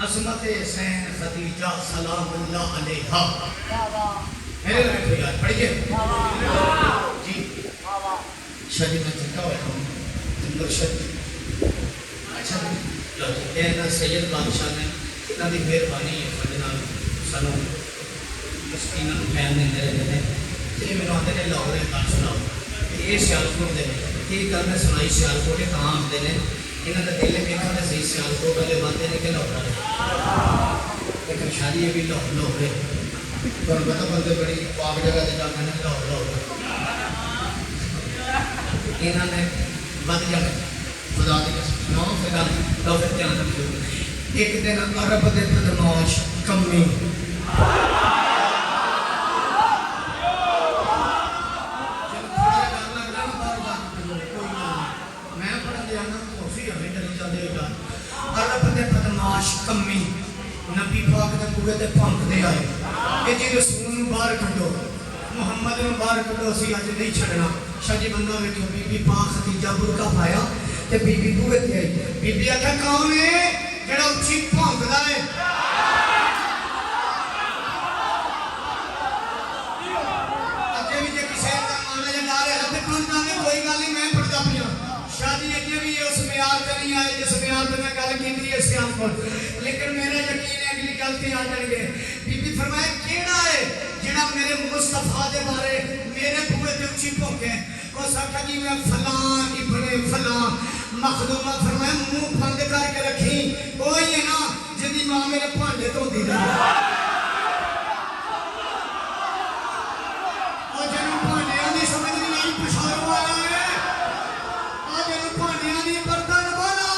असमत हुसैन खदीजा सलामुल्लाह अलैहा। मेरे रखो यार पढ़िए जी। शादी में चक्का हुआ हूँ मुर्शद। अच्छा लो जी ये ना सैयद बादशाह ने इन्हों की मेहरबानी है फजना सानू मस्कीना फैन देते रहते हैं। तो ये मैंने आते हैं लाहौर एक गल सुनाओ ये सियालकोट के ये गल मैं सुनाई सियालकोट के कहाँ आते हैं इन्हों का दिल देखा तो सही सियालकोट वाले बातें ने कि लाहौर वाले लेकिन शादी ये भी लाहौर लाहौर है तुम पता बंदे बड़ी पाक जगह से जाते हैं लाहौर लाहौर इन्होंने बद जाना खुदा की कसम नौ फिर गल लो फिर ध्यान रखियो। एक दिन अरब के बदमाश कमी कमी नबी पाक के बूहे ते भौंकदे आए कि जी रसूल बाहर कड्डो मुहम्मद नूं बाहर कड्डो असीं अज नहीं छड्डना। शाजी बंदा वेखो बीबी पाक खदीजा बुरका पाया ते बीबी बूहे ते आई। बीबी आख्या कौन है जेड़ा उच्ची भौंकदा है? अगे भी जे किसी का माना जा ला रहा ते कोई गल नहीं मैं पढ़दा पिया। शादी अगे भी उस म्यार ते नहीं आए जिस म्यार ते मैं गल कीती है सियालकोट। लेकिन मेरा यकीन है अगली गल ते आ जाएंगे। बीबी फरमाए केड़ा है जेड़ा मेरे मुस्तफा दे बारे मेरे बूहे ते उच्ची भौंके? उस आख्या जी मैं फलां इब्ने फलां। मखदूमा फरमाए मुंह बंद करके रखी कोई है ना जिंदी मां मेरे भांडे धोती रही और जिन्होंने भांडिया की समझ नहीं आई पछाड़ो वाला है और जिन्होंने भांडिया की बर्तन वाला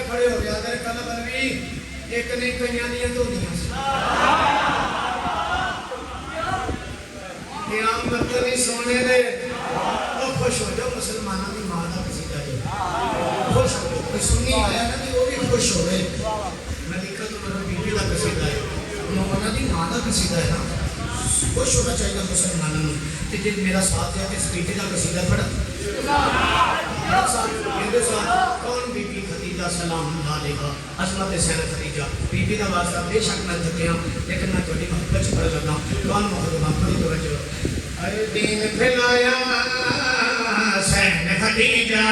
खड़े हो गया तेरे कल बलवी एक ने कईयां दियां धोदियां आम मतलब नहीं सोने दे तो खुश हो जाओ। मुसलमानों की मां का कसीदा जो खुश हो जाओ कोई सुनी आया ना कि वो भी खुश हो गए। मलिका तो मेरा बीबी का कसीदा है उन्होंने की मां का कसीदा है ना खुश होना चाहिए मुसलमानों को। तो जे मेरा साथ है तो स्पीकर का कसीदा पढ़ा कौन बीबी खदीजा सलामुल्लाह अलैहा। असमत हुसैन खदीजा बीबी का वास्ता बेशक मैं थकिया लेकिन मैं थोड़ी मोहब्बत च पढ़ लगा। कौन मोहब्बत थोड़ी तवज्जो। अरे दीन फैलाया हुसैन खदीजा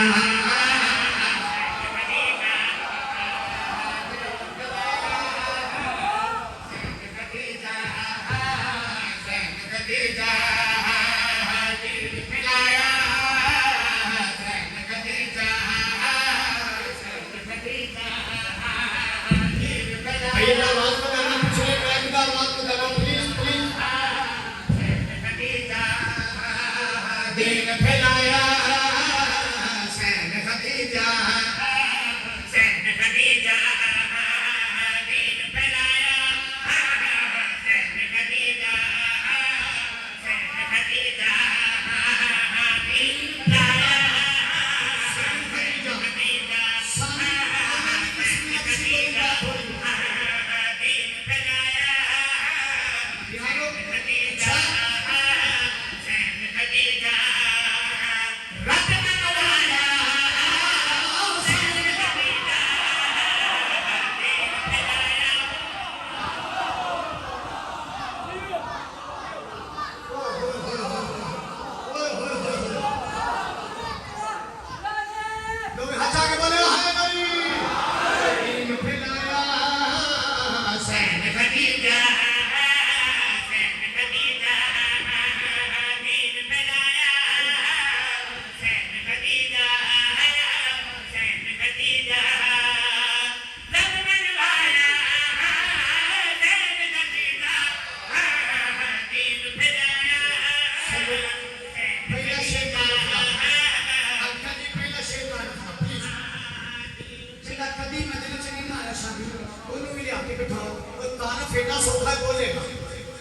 ਉਹਨੂੰ ਵੀ ਲਿਆ ਕੇ ਬਿਠਾਓ ਉਹ ਤਾਰਫ ਐਡਾ ਸੌਖਾ ਬੋਲੇਗਾ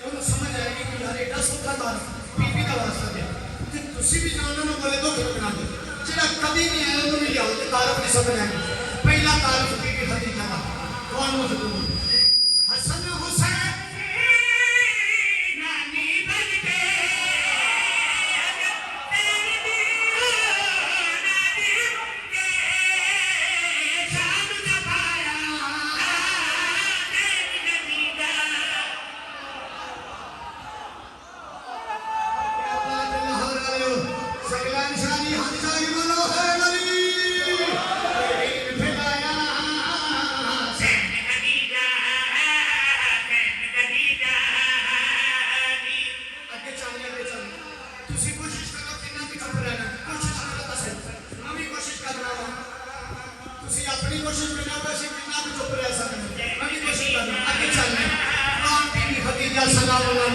ਉਹਨੂੰ ਸਮਝ ਆਏਗੀ ਕਿ ਯਾਰ ਐਡਾ ਸੌਖਾ ਤਾਰਫ ਬੀਬੀ ਦਾ ਵਾਸਤਾ ਹੈ ਤੇ ਤੁਸੀਂ ਵੀ ਨਾਲ ਨੂੰ ਬੋਲੇ ਦੋ ਫਿਰ ਬਣਾ ਦਿਓ ਜਿਹੜਾ ਕਦੀ ਨਹੀਂ ਆਇਆ ਉਹਨੂੰ ਵੀ ਲਿਆਓ ਤੇ ਤਾਰਫ ਨਹੀਂ ਸਮਝ ਆਏਗੀ ਪਹਿਲਾ ਤਾਰਫ ਬੀਬੀ ਖਦੀਜਾ ਦਾ ਕੌਣ ਹੋ ਸਕਦਾ ਹਸਨ ਹੁਸੈਨ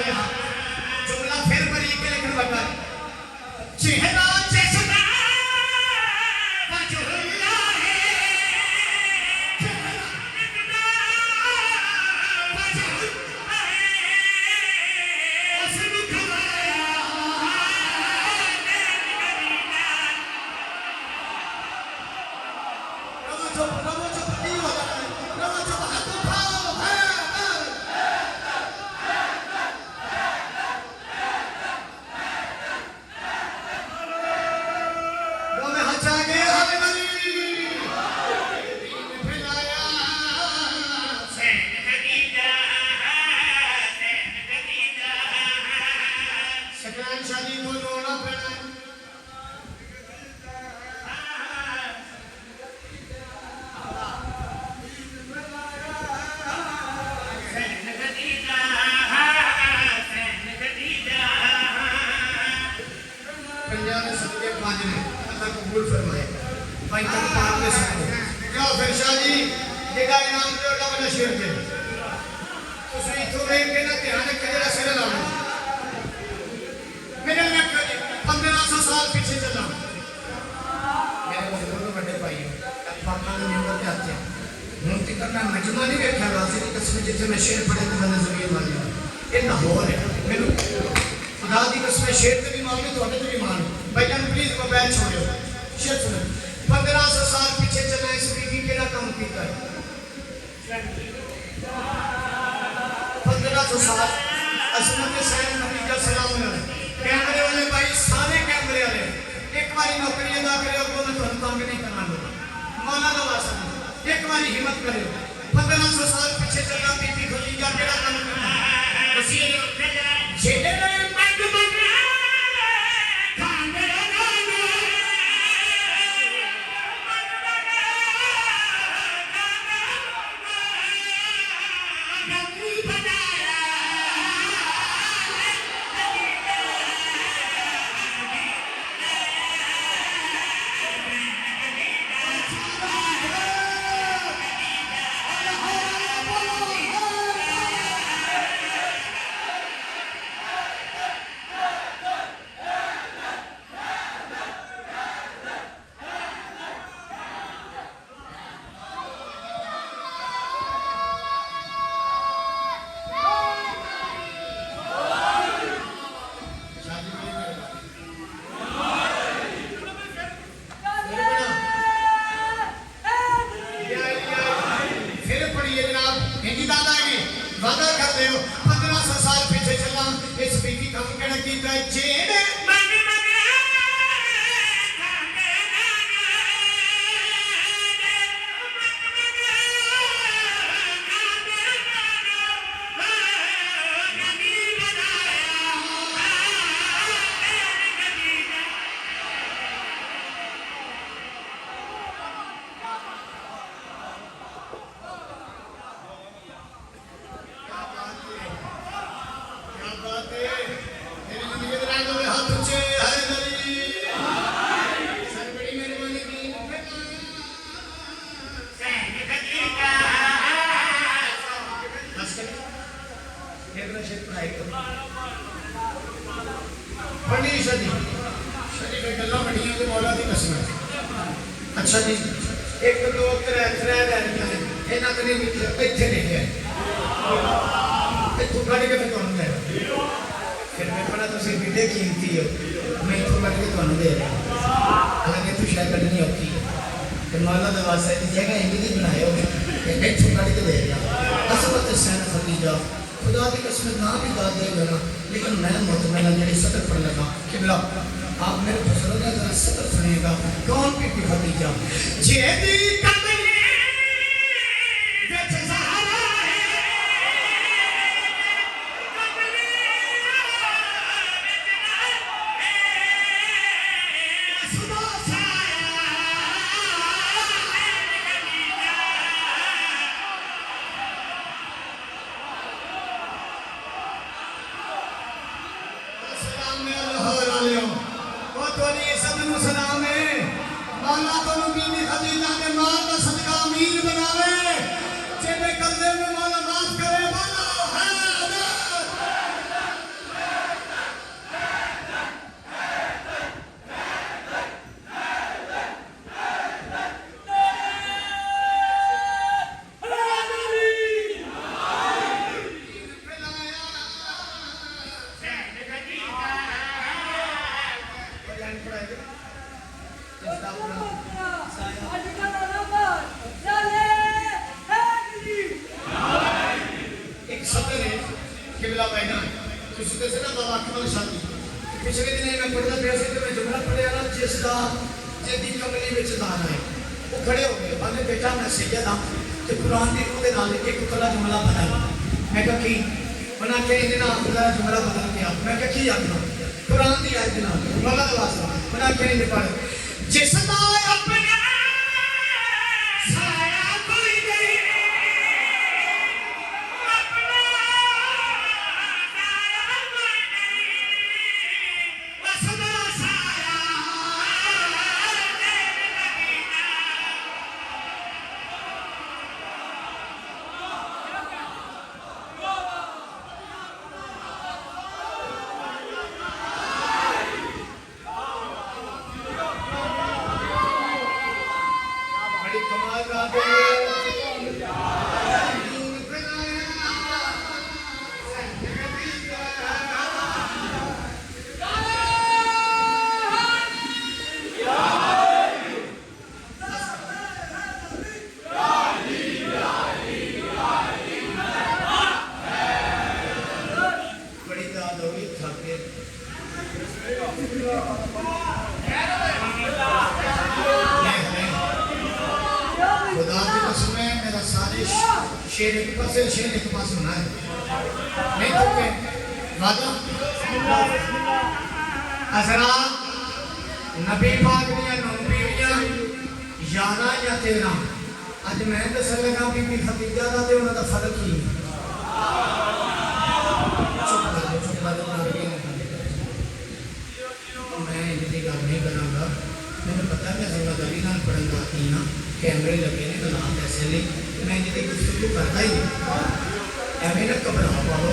जुमला फिर बड़ी के लेकर बता चेहरा चेहरा वजहुल्लाह है वजहुल्लाह है उसने खवाया रवो जो नहीं होगा रवो जो हाथ उठाओ है अच्छा जी एक दो त्रै त्रै लैनियां ਇਹਨਾਂ ਕਦੇ ਇੱਥੇ ਲਿਖਿਆ ਇੱਥੋਂ ਕੱਢ ਕੇ ਫਿਰ ਤੁਹਾਨੂੰ ਦੇਣਾ ਫਿਰ ਮੈਂ ਕਹਿੰਦਾ ਤੁਸੀਂ ਕਿੱਡੇ ਕੀਮਤੀ ਹੋ ਮੈਂ ਇੱਥੋਂ ਕੱਢ ਕੇ ਤੁਹਾਨੂੰ ਦੇ ਰਿਹਾ ਹਾਲਾਂਕਿ ਤੂੰ ਸ਼ਾਇਦ ਕੱਢਣੀ ਔਖੀ ਤੇ ਮੌਲਾ ਦਾ ਵਾਸਤਾ ਦੀ ਜਗ੍ਹਾ ਇੰਨੀ ਦੀ ਬਣਾਏ ਹੋਗੇ ਕਿ ਇੱਥੋਂ ਕੱਢ ਕੇ ਦੇ ਰਿਹਾ ਅਸਲ ਸੈਨ ਖਦੀਜਾ खुदा की कसम ना भी दाद देगा ना लेकिन मैं मुतमैन मेरी सतर पढ़ लगा कि बिला आप मेरे बुजुर्ग जरा सतर सुनिएगा कौन बीबी खदीजा जेदी कमले विच ज़हरा कमले विच सुबह साया सलाम है मौला तुम बीबी खदीजा के माल का सदका अमीर बनावे जेबे कर्जे में मौला माफ करे मौला पिछले दिन मैं पढ़ता पाया तो मैं जुमला पढ़िया ना जिसका जेदी कमली विच दान है वो खड़े हो गए आंदे बेटा मैं सैयद हाँ तो कुरान की रूह के नाल एक कला जुमला बदल मैं कहा कि उन्हें क्या इहदे नाल कला जुमला बदल के मैं कहा की आखना कुरान की आयत के नाल मौला दा वास्ता उन्हें क्या इहदे पढ़ जिसदा अपना साया कोई नहीं शेर एक पास शेर एक पास होना है नहीं तो क्या वादा असरा नबी पाक दियां नौ बीवियां 11 या 13 अज मैं दस लगा बीबी खदीजा दा ते उन्हां दा फर्क ही चुप कर मैं इनकी गल नहीं करांगा मैंने पता मैं जिम्मेदारी नाल पढ़ांगा की ना कैमरे लगे ने तो नाम पैसे ले मैं इनकी गुफ्तगू करता ही एवं ना घबरा पाओ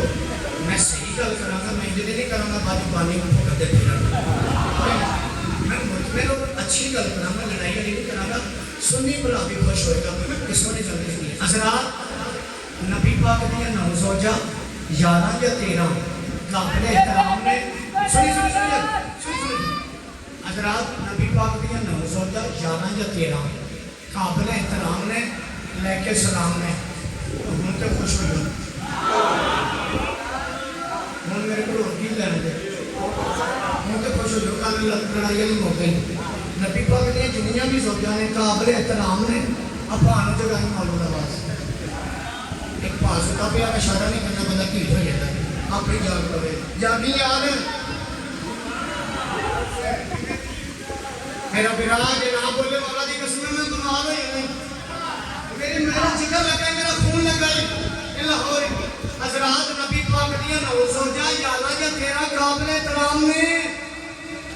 मैं सही गल करांगा मैं इन्हें नहीं करांगा बाजू पानी को करते मैं मुतमिन और अच्छी गल करांगा लड़ाई वाली नहीं करांगा सुन्नी भला भी खुश होएगा कि सोनी चलती सुनी हज़रात नबी पाक दियां 9 ज़ौजा 11 या 13 काबिल एहतराम ने सुनी हज़रात नबी पाक दियां 9 ज़ौजा 11 या 13 काबिल एहतराम ने लेके सलाम ने हूँ तो खुश हो हूँ मेरे को रोटी लैन दे हूँ तो खुश हो कल लड़ाई वाली मौके नबी पाक दियां जिन्नियां भी ज़ौजा ने काबिल एहतराम ने अभान जगाई मौलू का वास्ता एक भाषा का भी इशारा नहीं करना बंदा ढीठ हो जाता अपनी जाग पवे जागी यार मेरा विराज ना बोले वाला दी कसम में कमाल हो जाए मेरी मेरा जिगर लगा मेरा खून लगा ये लाहौर हज़रात नबी पाक दियां 9 ज़ौजा 11 या 13 काबिल एहतराम ने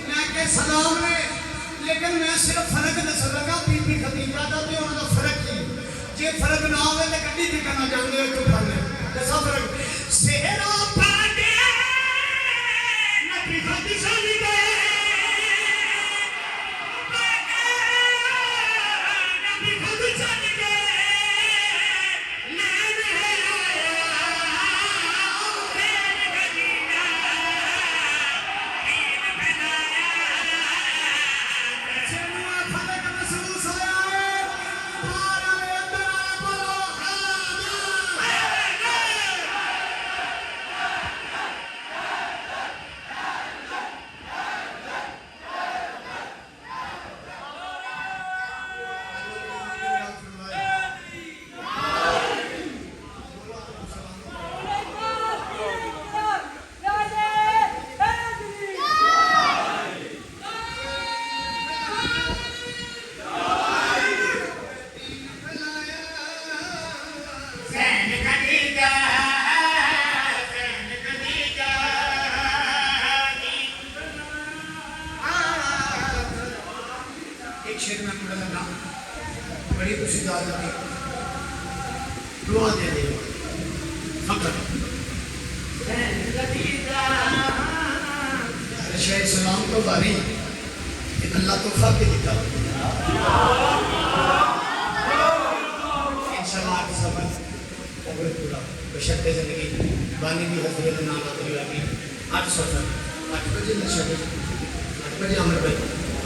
लेके सलाम ने लेकिन मैं सिर्फ फर्क दस लगा बीबी खदीजा दा ते उन्हां दा फर्क ही जे फर्क ना होवे ते गड्डी ते करना चाहंदे हो तो फर्क दसा फर्क सेहरा पांडे नबी खदीजा दी दे नबी खदीजा दी दे शेर मैं पढ़ लगा बड़ी खुशी दाद दी दुआ दे दे फकर शेर सलाम तो बारी अल्लाह तोहफा के देता इंशाल्लाह आप सब अगर पूरा बशर्ते जिंदगी बानी भी हजरत नाम आती होगी 8 बजे नशा 8 बजे अमर भाई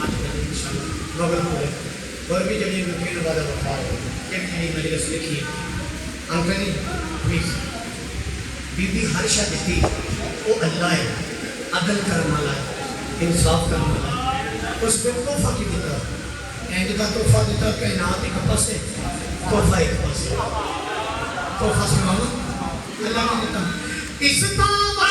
8 बजे इंशाल्लाह मगर पूरे और भी जब ये मुमकिन वाला वफा है एक नई मजलिस लिखी अंकल जी प्लीज बीबी हर शाह दी वो अल्लाह है अदल करने वाला है इंसाफ करने वाला है उसको तोहफा की दिता इंज का तोहफा दिता कायनात एक पासे तोहफा एक पासे तोहफा सुनाओ अल्लाह ने दिता इस तावा